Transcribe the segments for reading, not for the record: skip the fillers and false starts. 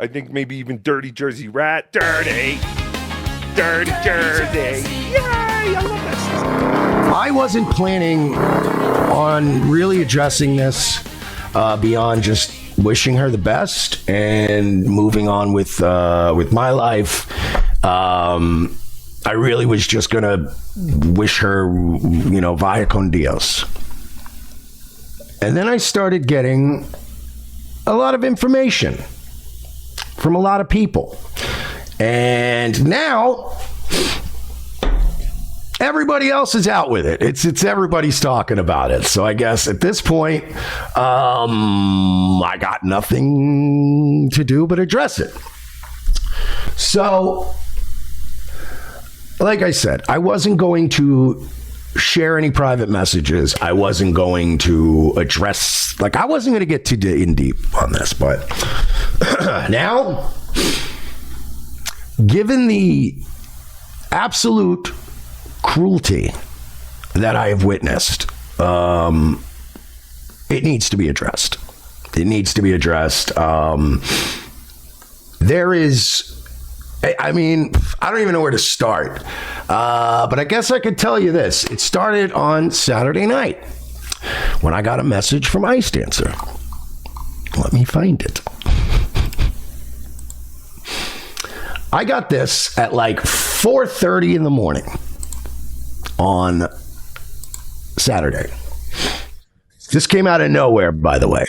I think maybe even Dirty Jersey Rat. Dirty Jersey. Yay! I love that song. I wasn't planning on really addressing this beyond just wishing her the best and moving on with my life. I really was just gonna wish her, vaya con Dios. And then I started getting a lot of information from a lot of people. And now everybody else is out with it. It's everybody's talking about it. So I guess at this point, I got nothing to do but address it. So, like I said, I wasn't going to share any private messages. I wasn't going to address, I wasn't going to get too in deep on this, but now, given the absolute cruelty that I have witnessed, it needs to be addressed. It needs to be addressed. There is, I don't even know where to start. But I guess I could tell you this. It started on Saturday night when I got a message from Icedancer. Let me find it. I got this at 4:30 in the morning on Saturday. This came out of nowhere, by the way.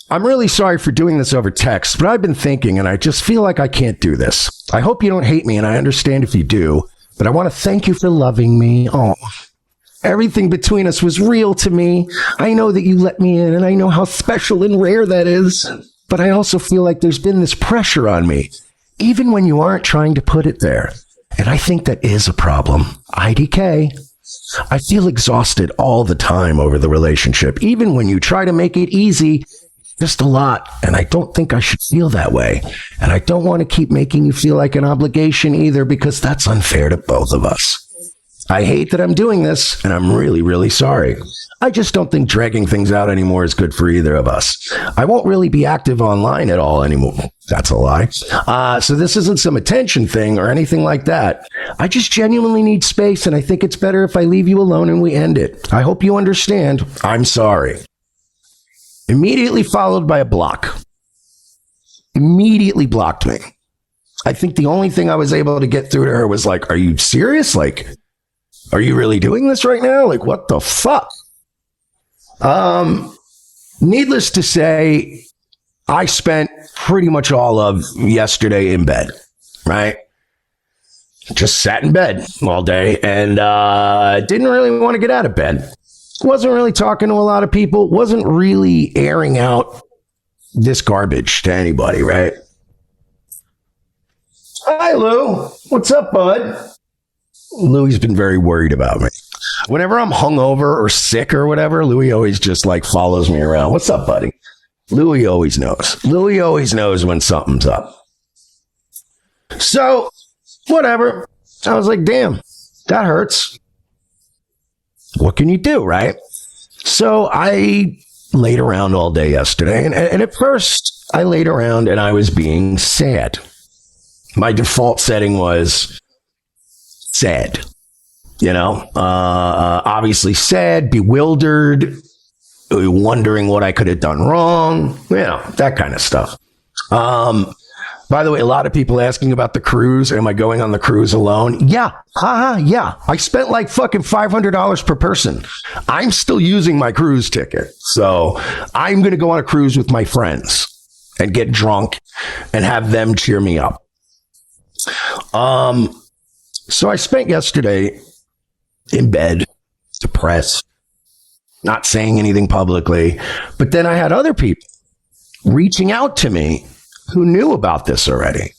I'm really sorry for doing this over text, but I've been thinking and I just feel like I can't do this. I hope you don't hate me, and I understand if you do, but I want to thank you for loving me. Oh, everything between us was real to me. I know that you let me in, and I know how special and rare that is, but I also feel like there's been this pressure on me, even when you aren't trying to put it there. And I think that is a problem. IDK. I feel exhausted all the time over the relationship, even when you try to make it easy. Just a lot, and I don't think I should feel that way. And I don't want to keep making you feel like an obligation either, because that's unfair to both of us. I hate that I'm doing this, and I'm really, really sorry. I just don't think dragging things out anymore is good for either of us. I won't really be active online at all anymore. That's a lie. So this isn't some attention thing or anything like that. I just genuinely need space, and I think it's better if I leave you alone and we end it. I hope you understand. I'm sorry. Immediately followed by a block. Immediately blocked me. I think the only thing I was able to get through to her was are you serious? Are you really doing this right now? What the fuck? Needless to say, I spent pretty much all of yesterday in bed, right? Just sat in bed all day and didn't really want to get out of bed. Wasn't really talking to a lot of people. Wasn't really airing out this garbage to anybody, right? Hi, Lou. What's up, bud? Louie's been very worried about me. Whenever I'm hungover or sick or whatever, Louie always just follows me around. What's up, buddy? Louie always knows. Louie always knows when something's up. So, whatever. I was like, damn, that hurts. What can you do, right? So I laid around all day yesterday, and at first I laid around and I was being sad. My default setting was sad, obviously sad, bewildered, wondering what I could have done wrong, that kind of stuff. By the way, a lot of people asking about the cruise. Am I going on the cruise alone? Yeah. Yeah. I spent fucking $500 per person. I'm still using my cruise ticket. So I'm going to go on a cruise with my friends and get drunk and have them cheer me up. So I spent yesterday in bed, depressed, not saying anything publicly. But then I had other people reaching out to me who knew about this already.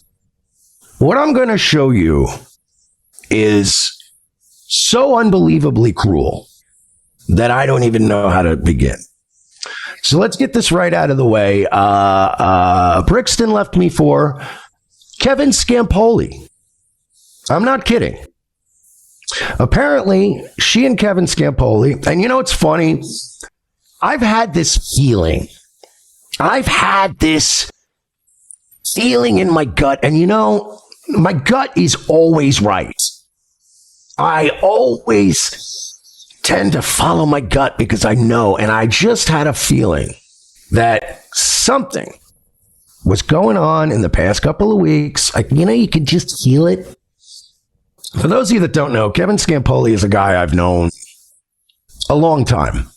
What I'm going to show you is so unbelievably cruel that I don't even know how to begin. So let's get this right out of the way. Brixton left me for Kevin Scampoli. I'm not kidding. Apparently, she and Kevin Scampoli, and it's funny, I've had this feeling. I've had this feeling in my gut. And my gut is always right. I always tend to follow my gut because I know. And I just had a feeling that something was going on in the past couple of weeks. You can just feel it. For those of you that don't know, Kevin Scampoli is a guy I've known a long time.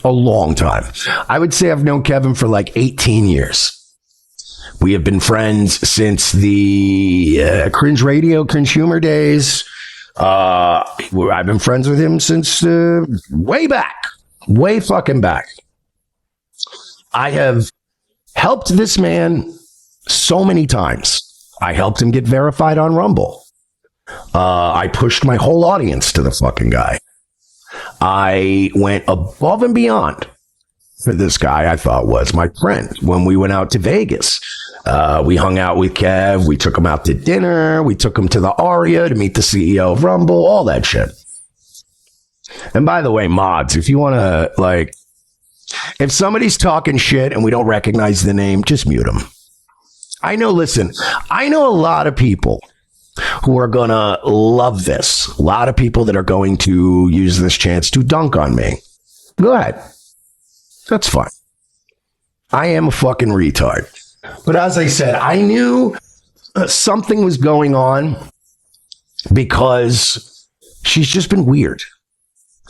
A long time. I would say I've known Kevin for like 18 years. We have been friends since the Cringe Radio, Cringe Humor days. I've been friends with him since way back. Way fucking back. I have helped this man so many times. I helped him get verified on Rumble. I pushed my whole audience to the fucking guy. I went above and beyond for this guy I thought was my friend. When we went out to Vegas, we hung out with Kev. We took him out to dinner. We took him to the Aria to meet the CEO of Rumble, all that shit. And by the way, mods, if you want to, if somebody's talking shit and we don't recognize the name, just mute them. I know a lot of people who are going to love this. A lot of people that are going to use this chance to dunk on me. Go ahead. That's fine. I am a fucking retard. But as I said, I knew something was going on because she's just been weird.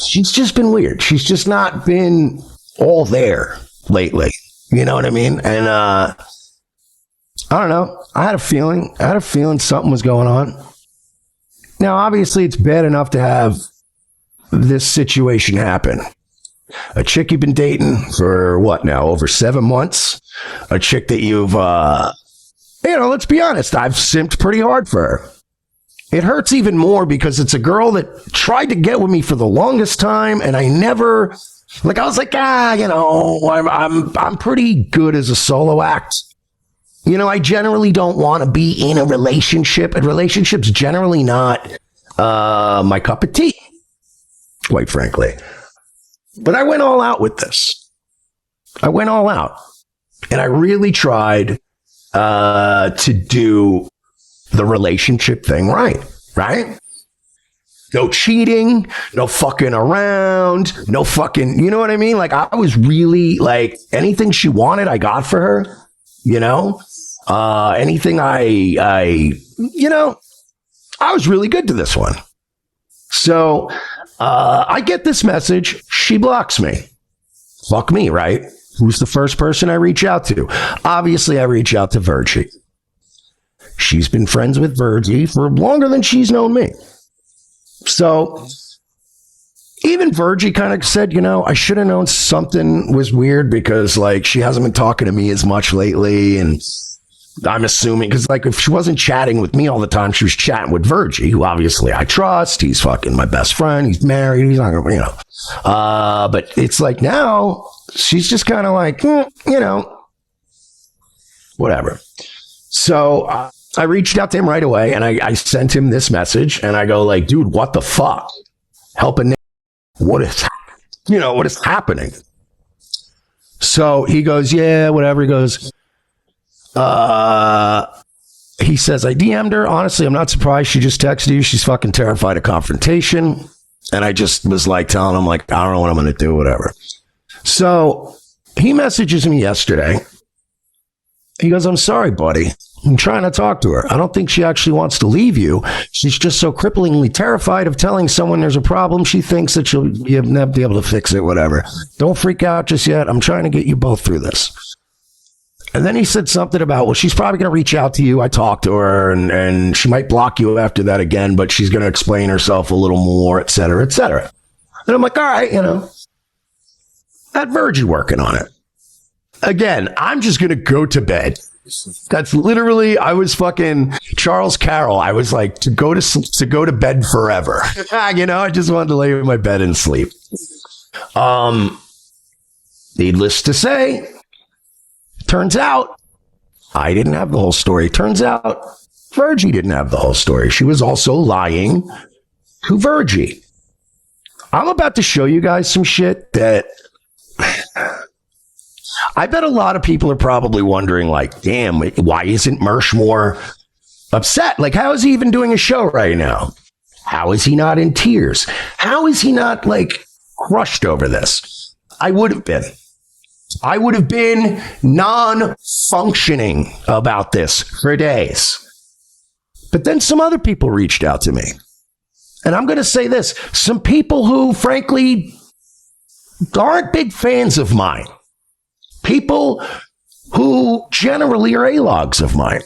She's just been weird. She's just not been all there lately. You know what I mean? And I don't know. I had a feeling something was going on. Now, obviously, it's bad enough to have this situation happen. A chick you've been dating for what now? Over 7 months? A chick that you've, let's be honest, I've simped pretty hard for her. It hurts even more because it's a girl that tried to get with me for the longest time, and I never, I was like, I'm pretty good as a solo act. I generally don't want to be in a relationship, and relationships generally not my cup of tea, quite frankly. But I went all out with this. I went all out. And I really tried to do the relationship thing right? No cheating, no fucking around, no fucking, you know what I mean? I was really, anything she wanted, I got for her, anything I was really good to this one. So, I get this message. She blocks me. Fuck me, right? Who's the first person I reach out to? Obviously, I reach out to Virgie. She's been friends with Virgie for longer than she's known me. So, even Virgie kind of said, I should have known something was weird because, she hasn't been talking to me as much lately. And I'm assuming, because, if she wasn't chatting with me all the time, she was chatting with Virgie, who obviously I trust. He's fucking my best friend. He's married. He's not going to, but it's now she's just kind of whatever. So I reached out to him right away and I sent him this message and I go dude, what the fuck? Help a nigga. What is happening? So he goes, yeah, whatever. He goes, he says, I DM'd her. Honestly, I'm not surprised. She just texted you. She's fucking terrified of confrontation. And I just was telling him, I don't know what I'm going to do, whatever. So he messages me yesterday. He goes, I'm sorry, buddy. I'm trying to talk to her. I don't think she actually wants to leave you. She's just so cripplingly terrified of telling someone there's a problem. She thinks that she'll never be able to fix it, whatever. Don't freak out just yet. I'm trying to get you both through this. And then he said something about, well, she's probably going to reach out to you. I talked to her and she might block you after that again, but she's going to explain herself a little more, et cetera, et cetera. And I'm like, all right, that Virgie working on it. Again, I'm just going to go to bed. That's literally, I was fucking Charles Carroll. I was to go to bed forever. I just wanted to lay in my bed and sleep. Needless to say, turns out I didn't have the whole story. Turns out Virgie didn't have the whole story. She was also lying to Virgie. I'm about to show you guys some shit that I bet a lot of people are probably wondering, like, damn, why isn't Mersh more upset? Like, how is he even doing a show right now? How is he not in tears? How is he not, like, crushed over this? I would have been. I would have been non-functioning about this for days. But then some other people reached out to me. And I'm going to say this. Some people who, frankly, aren't big fans of mine. People who generally are A-logs of mine.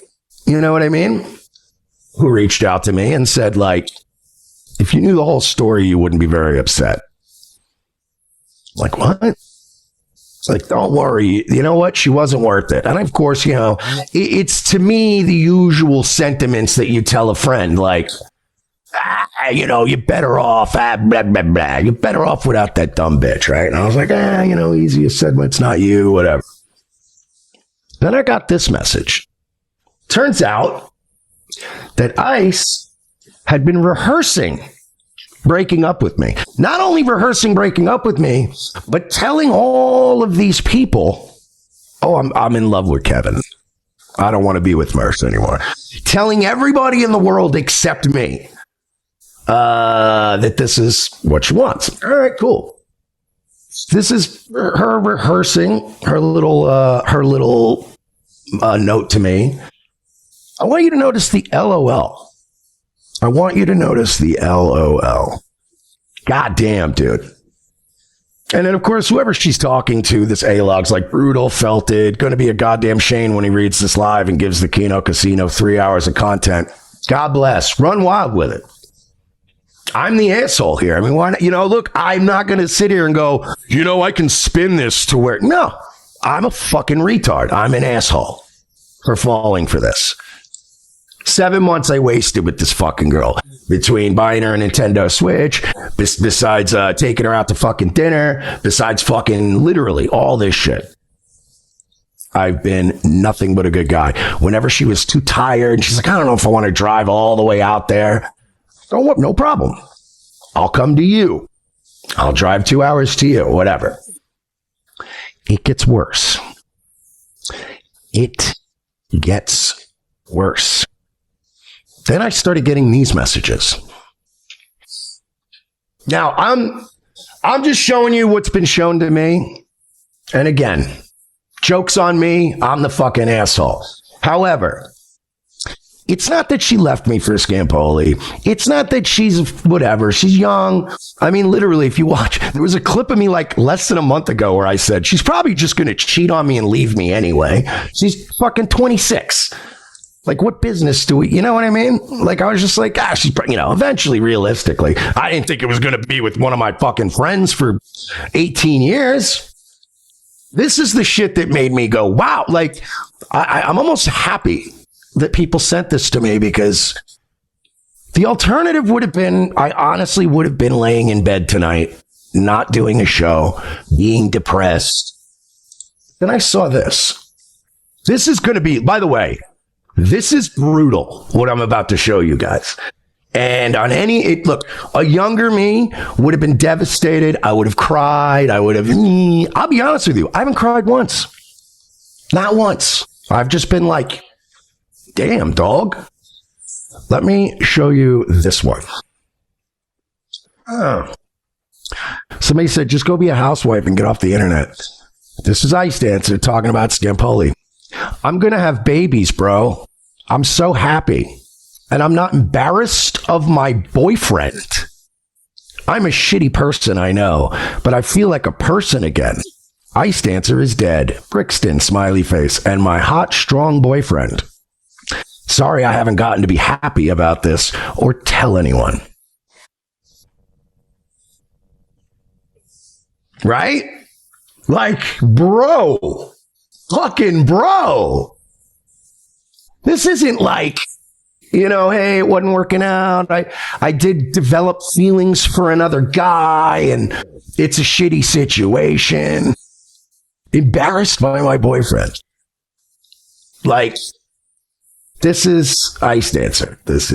You know what I mean? Who reached out to me and said, like, if you knew the whole story, you wouldn't be very upset. Like, what? It's like, don't worry. You know what? She wasn't worth it. And of course, you know, it's to me the usual sentiments that you tell a friend, like, you know, you're better off, blah, blah, blah. You're better off without that dumb bitch, right? And I was like, you know, easy. You said, well, it's not you, whatever. Then I got this message. Turns out that Ice had been rehearsing breaking up with me. Not only rehearsing breaking up with me, but telling all of these people, oh, I'm in love with Kevin. I don't want to be with Mersh anymore. Telling everybody in the world except me that this is what she wants. All right, cool. This is her rehearsing her little note to me. I want you to notice the LOL. I want you to notice the LOL. God damn, dude. And then, of course, whoever she's talking to, this A-log's like, brutal, felt it. Going to be a goddamn shame when he reads this live and gives the Keno Casino 3 hours of content. God bless. Run wild with it. I'm the asshole here. I mean, why not? You know, look, I'm not going to sit here and go, you know, I can spin this to where... No, I'm a fucking retard. I'm an asshole for falling for this. 7 months I wasted with this fucking girl. Between buying her a Nintendo Switch, besides taking her out to fucking dinner, besides fucking literally all this shit. I've been nothing but a good guy. Whenever she was too tired, she's like, I don't know if I want to drive all the way out there. No problem. I'll come to you. I'll drive 2 hours to you, whatever. It gets worse. It gets worse. Then I started getting these messages. Now, I'm just showing you what's been shown to me. And again, joke's on me. I'm the fucking asshole. However, it's not that she left me for Scampoli. It's not that she's whatever. She's young. I mean, literally, if you watch, there was a clip of me like less than a month ago where I said, she's probably just going to cheat on me and leave me anyway. She's fucking 26. Like, what business do we, you know what I mean? Like, I was just like, she's, you know, eventually, realistically, I didn't think it was going to be with one of my fucking friends for 18 years. This is the shit that made me go, wow. Like, I'm almost happy that people sent this to me, because the alternative would have been, I honestly would have been laying in bed tonight, not doing a show, being depressed. Then I saw this. This is going to be, by the way, this is brutal, what I'm about to show you guys. And on look, a younger me would have been devastated. I would have cried. I'll be honest with you. I haven't cried once. Not once. I've just been like, damn, dog. Let me show you this one. Oh. Somebody said, just go be a housewife and get off the internet. This is Icedancer talking about Scampoli. I'm going to have babies, bro. I'm so happy. And I'm not embarrassed of my boyfriend. I'm a shitty person, I know, but I feel like a person again. Icedancer is dead. Brixton, smiley face, and my hot, strong boyfriend. Sorry I haven't gotten to be happy about this or tell anyone. Right? Like, bro. Fucking bro. This isn't like, you know, hey, it wasn't working out. I did develop feelings for another guy and it's a shitty situation. Embarrassed by my boyfriend. Like, this is Icedancer. This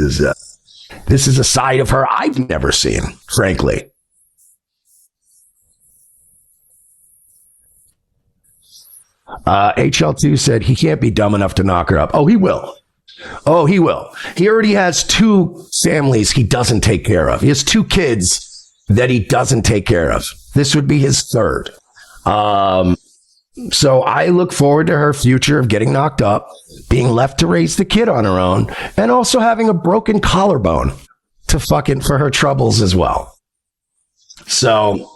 is a side of her I've never seen, frankly. HL2 said he can't be dumb enough to knock her up. Oh, he will. Oh, he will. He already has 2 families he doesn't take care of. He has 2 kids that he doesn't take care of. This would be his 3rd. So I look forward to her future of getting knocked up, being left to raise the kid on her own, and also having a broken collarbone for her troubles as well. So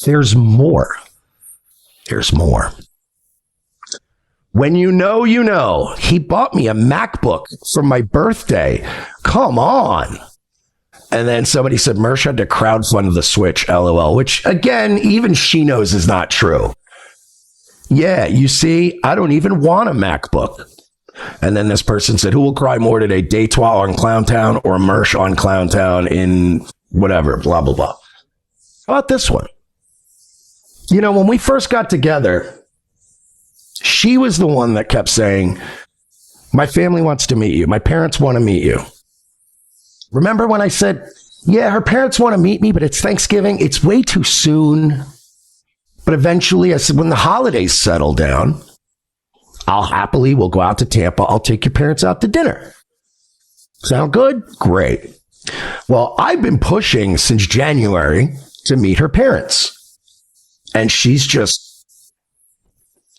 there's more. There's more. When you know, you know. He bought me a MacBook for my birthday. Come on. And then somebody said Mersh had to crowdfund the Switch, LOL, which, again, even she knows is not true. Yeah, you see, I don't even want a MacBook. And then this person said, who will cry more today, Daytwa on Clowntown or Mersh on Clowntown in whatever, blah, blah, blah. How about this one? You know, when we first got together, she was the one that kept saying, my family wants to meet you. My parents want to meet you. Remember when I said, yeah, her parents want to meet me, but it's Thanksgiving. It's way too soon. But eventually, I said, when the holidays settle down, we'll go out to Tampa. I'll take your parents out to dinner. Sound good? Great. Well, I've been pushing since January to meet her parents. And she's just,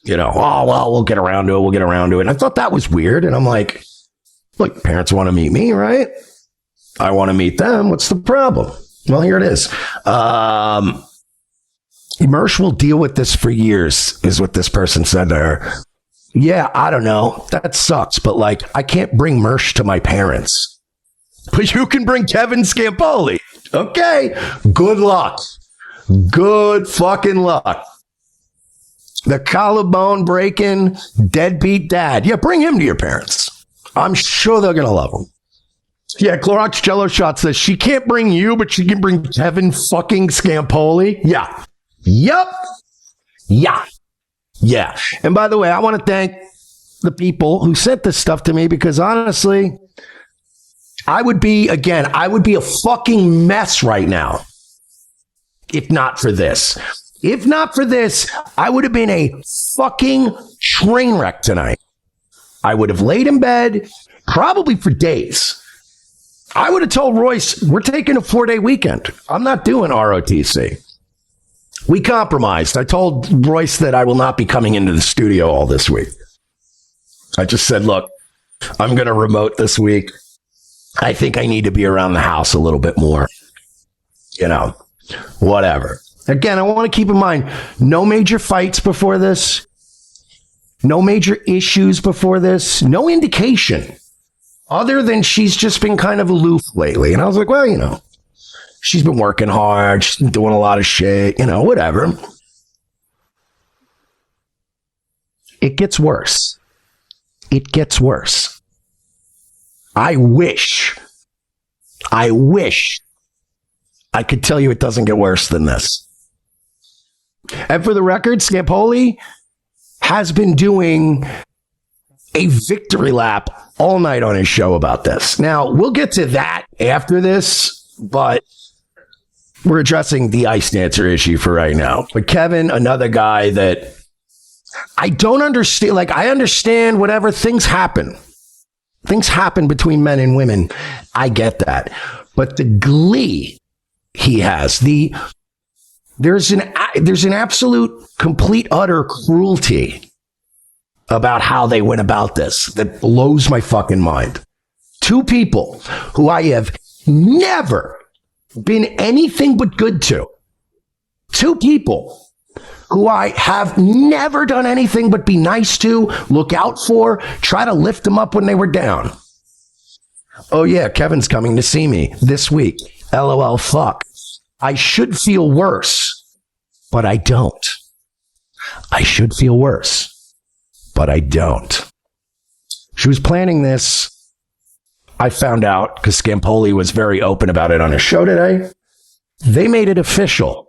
oh, well, we'll get around to it. And I thought that was weird. And I'm like, look, parents want to meet me, right? I want to meet them. What's the problem? Well, here it is. Mersh will deal with this for years, is what this person said to her. Yeah, I don't know. That sucks. But I can't bring Mersh to my parents. But you can bring Kevin Scampoli. Okay. Good luck. Good fucking luck. The collarbone breaking, deadbeat dad. Yeah, bring him to your parents. I'm sure they're going to love him. Yeah, Clorox Jello Shot says she can't bring you, but she can bring Kevin fucking Scampoli. Yeah. Yup. Yeah. Yeah. And by the way, I want to thank the people who sent this stuff to me because honestly, I would be a fucking mess right now if not for this. If not for this, I would have been a fucking train wreck tonight. I would have laid in bed probably for days. I would have told Royce, we're taking a 4-day weekend. I'm not doing ROTC. We compromised. I told Royce that I will not be coming into the studio all this week. I just said, look, I'm going to remote this week. I think I need to be around the house a little bit more. Whatever. Again, I want to keep in mind, no major fights before this. No major issues before this. No indication. Other than she's just been kind of aloof lately. And I was like, well, she's been working hard. She's been doing a lot of shit, whatever. It gets worse. It gets worse. I wish I could tell you it doesn't get worse than this. And for the record, Scampoli has been doing a victory lap all night on his show about this. Now, we'll get to that after this, but we're addressing the Icedancer issue for right now. But Kevin, another guy that I don't understand. I understand whatever things happen. Things happen between men and women. I get that. But the glee he has, there's an absolute, complete, utter cruelty about how they went about this that blows my fucking mind. 2 people who I have never been anything but good to. 2 people who I have never done anything but be nice to, look out for, try to lift them up when they were down. Oh yeah, Kevin's coming to see me this week. LOL, fuck. I should feel worse, but I don't. I should feel worse, but I don't. She was planning this. I found out because Scampoli was very open about it on his show today. They made it official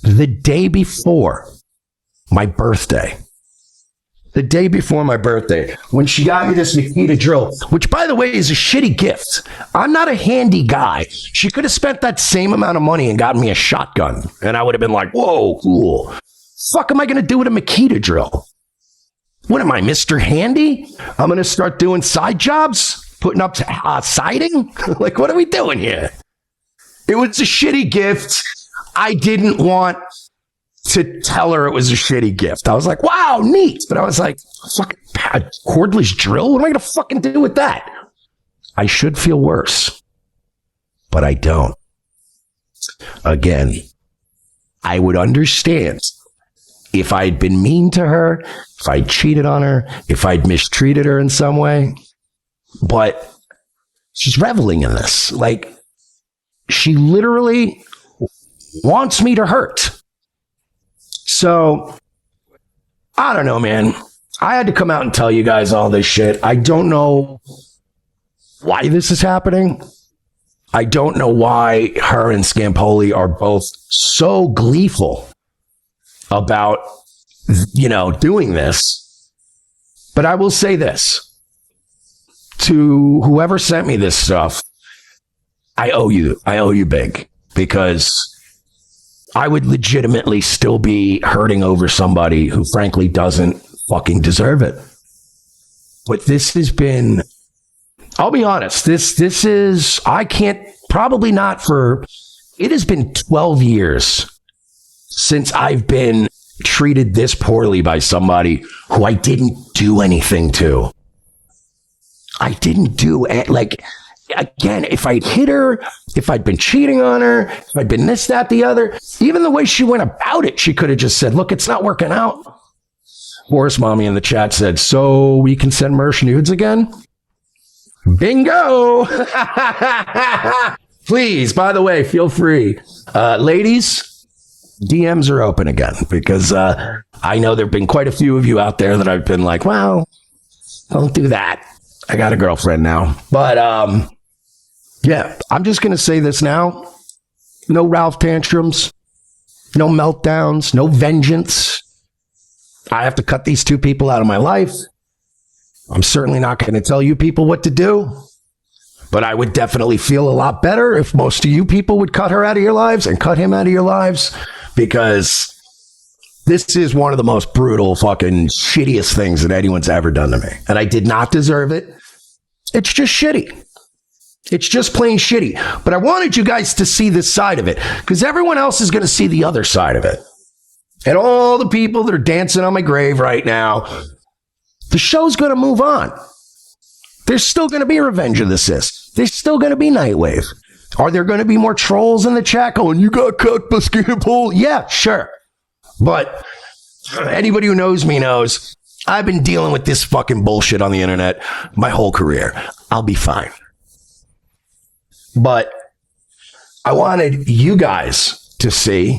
the day before my birthday. The day before my birthday, when she got me this Nikita drill, which, by the way, is a shitty gift. I'm not a handy guy. She could have spent that same amount of money and gotten me a shotgun, and I would have been like, whoa, cool. Fuck am I going to do with a Makita drill? What am I, Mr. Handy? I'm going to start doing side jobs, putting up siding? Like, what are we doing here? It was a shitty gift. I didn't want to tell her it was a shitty gift. I was like, wow, neat. But I was like, fucking a cordless drill? What am I going to fucking do with that? I should feel worse, but I don't. Again, I would understand if I'd been mean to her, if I'd cheated on her, if I'd mistreated her in some way. But she's reveling in this. Like, she literally wants me to hurt. So, I don't know, man. I had to come out and tell you guys all this shit. I don't know why this is happening. I don't know why her and Scampoli are both so gleeful about, doing this. But I will say this. To whoever sent me this stuff, I owe you big, because I would legitimately still be hurting over somebody who frankly doesn't fucking deserve it. But this has been, I'll be honest, this is, I can't, probably not for, it has been 12 years since I've been treated this poorly by somebody who I didn't do anything to. I didn't do it. Like, again, if I'd hit her, if I'd been cheating on her, if I'd been this, that, the other, even the way she went about it, she could have just said, look, it's not working out. Horse Mommy in the chat said, so we can send Mersh nudes again? Bingo! Please, by the way, feel free. Ladies, DMs are open again, because I know there have been quite a few of you out there that I've been like, well, don't do that. I got a girlfriend now. But, yeah, I'm just going to say this now. No Ralph tantrums. No meltdowns. No vengeance. I have to cut these two people out of my life. I'm certainly not going to tell you people what to do. But I would definitely feel a lot better if most of you people would cut her out of your lives and cut him out of your lives. Because this is one of the most brutal, fucking shittiest things that anyone's ever done to me. And I did not deserve it. It's just shitty. It's just plain shitty. But I wanted you guys to see this side of it, because everyone else is going to see the other side of it. And all the people that are dancing on my grave right now, the show's going to move on. There's still going to be Revenge of the Sis. There's still going to be Nightwave. Are there going to be more trolls in the chat going, you got cut by Scampoli? Yeah, sure. But anybody who knows me knows I've been dealing with this fucking bullshit on the internet my whole career. I'll be fine. But I wanted you guys to see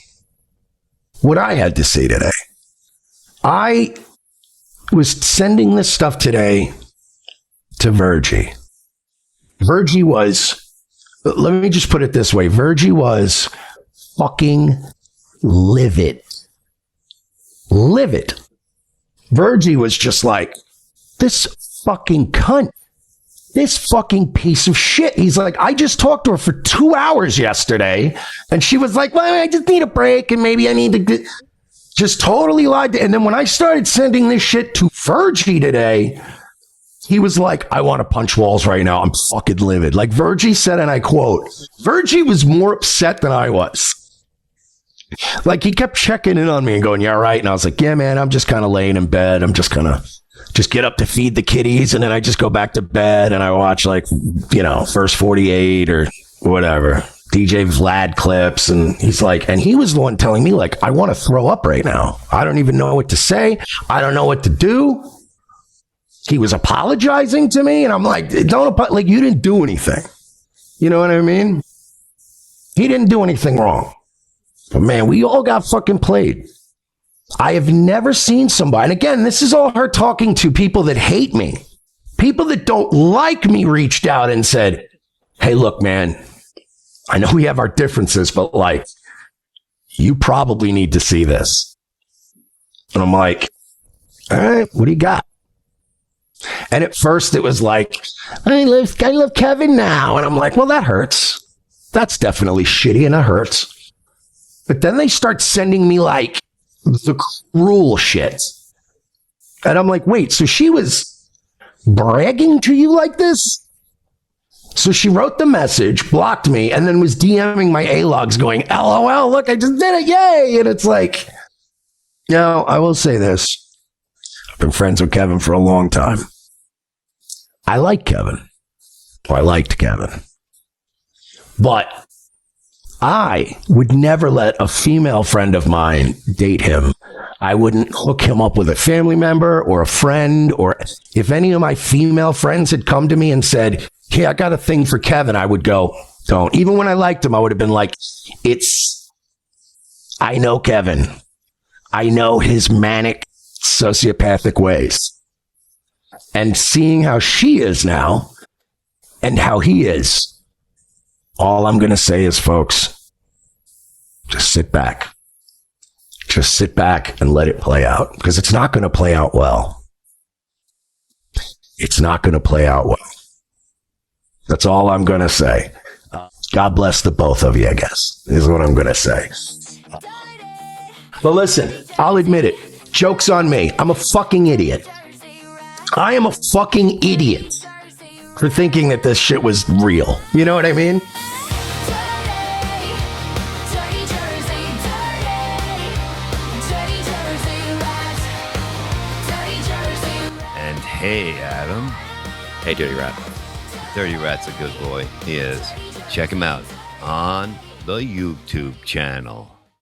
what I had to see today. I was sending this stuff today to Virgie. Virgie was, let me just put it this way. Virgie was fucking livid. Livid. Virgie was just like, this fucking cunt. This fucking piece of shit. He's like, I just talked to her for 2 hours yesterday, and she was like, well, I just need a break, and maybe I need to just totally lied. And then when I started sending this shit to Virgie today, he was like, I want to punch walls right now. I'm fucking livid. Like Virgie said, and I quote, Virgie was more upset than I was. Like, he kept checking in on me and going, yeah, right. And I was like, yeah, man, I'm just kind of laying in bed. I'm just going to just get up to feed the kitties. And then I just go back to bed and I watch, like, First 48 or whatever, DJ Vlad clips. And he's like, and he was the one telling me, like, I want to throw up right now. I don't even know what to say. I don't know what to do. He was apologizing to me. And I'm like, like, you didn't do anything. You know what I mean? He didn't do anything wrong. But man, we all got fucking played. I have never seen somebody, and again, this is all her talking to people that hate me. People that don't like me reached out and said, hey, look, man, I know we have our differences, but like, you probably need to see this. And I'm like, all right, what do you got? And at first it was like, I love Kevin now. And I'm like, well, that hurts. That's definitely shitty and it hurts. But then they start sending me like the cruel shit. And I'm like, wait, so she was bragging to you like this? So she wrote the message, blocked me, and then was DMing my A-logs going, LOL, look, I just did it, yay! And it's like, now, I will say this. I've been friends with Kevin for a long time. I like Kevin. Or I liked Kevin. But I would never let a female friend of mine date him. I wouldn't hook him up with a family member or a friend, or if any of my female friends had come to me and said, hey, I got a thing for Kevin, I would go, don't. Even when I liked him, I would have been like, I know Kevin. I know his manic, sociopathic ways. And seeing how she is now and how he is, all I'm going to say is, folks, just sit back. Just sit back and let it play out, because it's not going to play out well. It's not going to play out well. That's all I'm going to say. God bless the both of you, I guess, is what I'm going to say. But listen, I'll admit it. Joke's on me. I'm a fucking idiot. I am a fucking idiot for thinking that this shit was real. You know what I mean? And hey, Adam. Hey, Dirty Rat. Dirty Rat's a good boy. He is. Check him out on the YouTube channel.